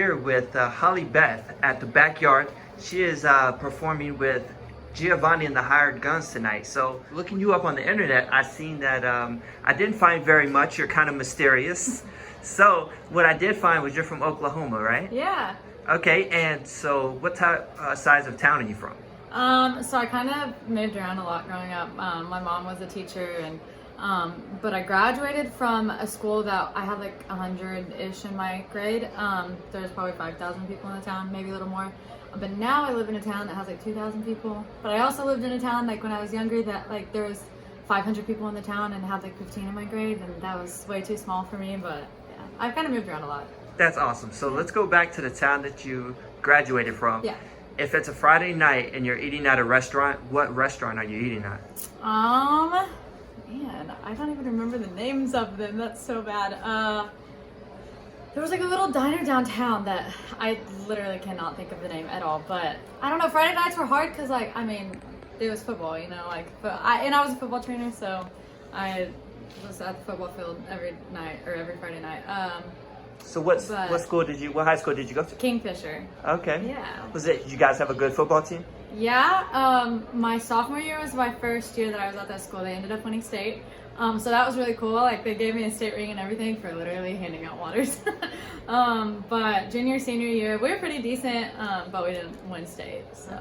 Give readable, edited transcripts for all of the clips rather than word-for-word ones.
here with Holly Beth at the Backyard. She is performing with Giovanni and the Hired Guns tonight. So looking you up on the internet, I seen that I didn't find very much. You're kind of mysterious. So what I did find was you're from Oklahoma, right? Yeah. Okay, and so what type size of town are you from? So I kind of moved around a lot growing up. My mom was a teacher, and but I graduated from a school that I had like 100-ish in my grade. There's probably 5,000 people in the town, maybe a little more. But now I live in a town that has like 2,000 people. But I also lived in a town like when I was younger that like there was 500 people in the town and had like 15 in my grade, and that was way too small for me. But yeah, I've kind of moved around a lot. That's awesome. So let's go back to the town that you graduated from. Yeah. If it's a Friday night and you're eating at a restaurant, what restaurant are you eating at? Man, I don't even remember the names of them. That's so bad. There was like a little diner downtown that I literally cannot think of the name at all. But I don't know. Friday nights were hard because, like, I mean, it was football, you know. Like, but I was a football trainer, so I was at the football field every night or every Friday night. So what high school did you go to? Kingfisher. Okay. Yeah. Did you guys have a good football team? Yeah. My sophomore year was my first year that I was at that school. They ended up winning state. So that was really cool. Like, they gave me a state ring and everything for literally handing out waters. But junior, senior year, we were pretty decent, but we didn't win state, so.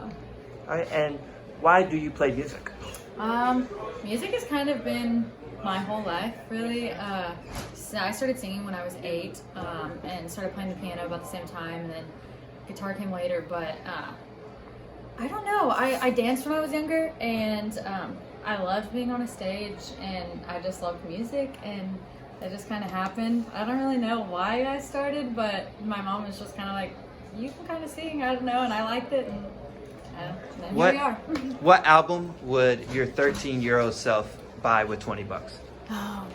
All right, and why do you play music? Music has kind of been my whole life, really. So I started singing when I was 8, and started playing the piano about the same time, and then guitar came later, but I don't know. I danced when I was younger, and I loved being on a stage, and I just loved music, and it just kind of happened. I don't really know why I started, but my mom was just kind of like, you can kind of sing, I don't know, and I liked it, and then here we are. What album would your 13-year-old self buy with $20? Oh man,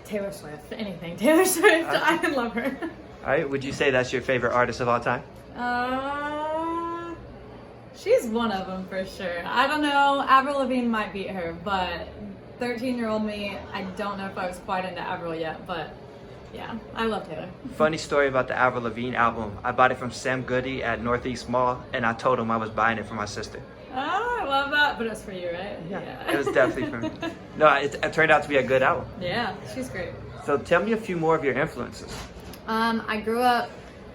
Taylor Swift. Anything Taylor Swift. I love her. All right, would you say that's your favorite artist of all time? She's one of them for sure. I don't know, Avril Lavigne might beat her, but 13-year-old me, I don't know if I was quite into Avril yet, but yeah, I love Taylor. Funny story about the Avril Lavigne album. I bought it from Sam Goody at Northeast Mall, and I told him I was buying it for my sister. Oh, I love that. But it was for you, right? Yeah. It was definitely for me. No, it turned out to be a good album. Yeah, she's great. So tell me a few more of your influences. I grew up,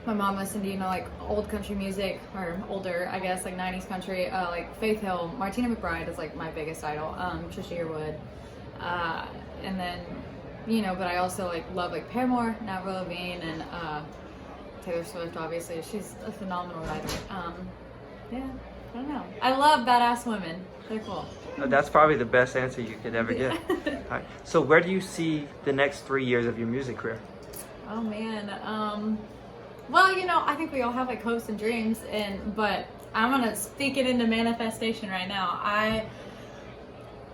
my mom listened to, like old country music, or older, I guess, like 90s country, like Faith Hill. Martina McBride is like my biggest idol, Trisha Yearwood. And then, but I also like love like Paramore, Avril Lavigne, and Taylor Swift, obviously. She's a phenomenal writer. Yeah. I don't know. I love badass women. They're cool. That's probably the best answer you could ever get. All right. So where do you see the next 3 years of your music career? Oh man. Well, I think we all have like hopes and dreams, but I'm gonna speak it into manifestation right now. I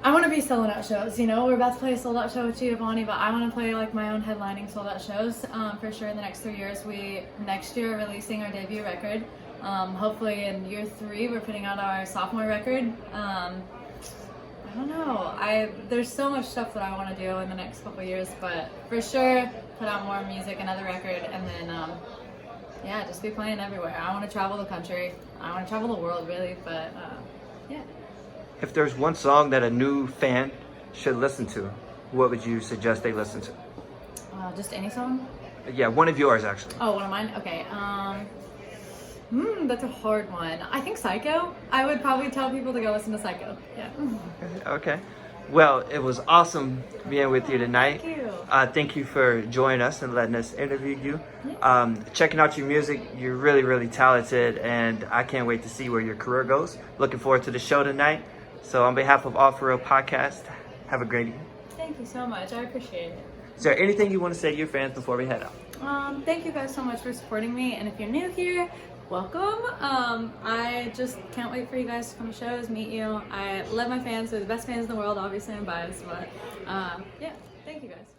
want to be selling out shows. We're about to play a sold out show with Giovanni, but I want to play like my own headlining sold out shows for sure in the next 3 years. Next year are releasing our debut record. Hopefully in year 3 we're putting out our sophomore record. I don't know. There's so much stuff that I want to do in the next couple of years, but for sure put out more music, another record, and then just be playing everywhere. I want to travel the country. I want to travel the world, really. But yeah. If there's one song that a new fan should listen to, what would you suggest they listen to? Just any song? Yeah, one of yours actually. Oh, one of mine? Okay. That's a hard one. I think Psycho. I would probably tell people to go listen to Psycho. Yeah. Okay. Well, it was awesome being with you tonight. Thank you. Thank you for joining us and letting us interview you. Yeah. Checking out your music, you're really, really talented, and I can't wait to see where your career goes. Looking forward to the show tonight. So on behalf of All For Real Podcast, have a great evening. Thank you so much. I appreciate it. Is there anything you want to say to your fans before we head out? Thank you guys so much for supporting me, and if you're new here, welcome. I just can't wait for you guys to come to shows, meet you. I love my fans. They're the best fans in the world. Obviously I'm biased, but yeah, thank you guys.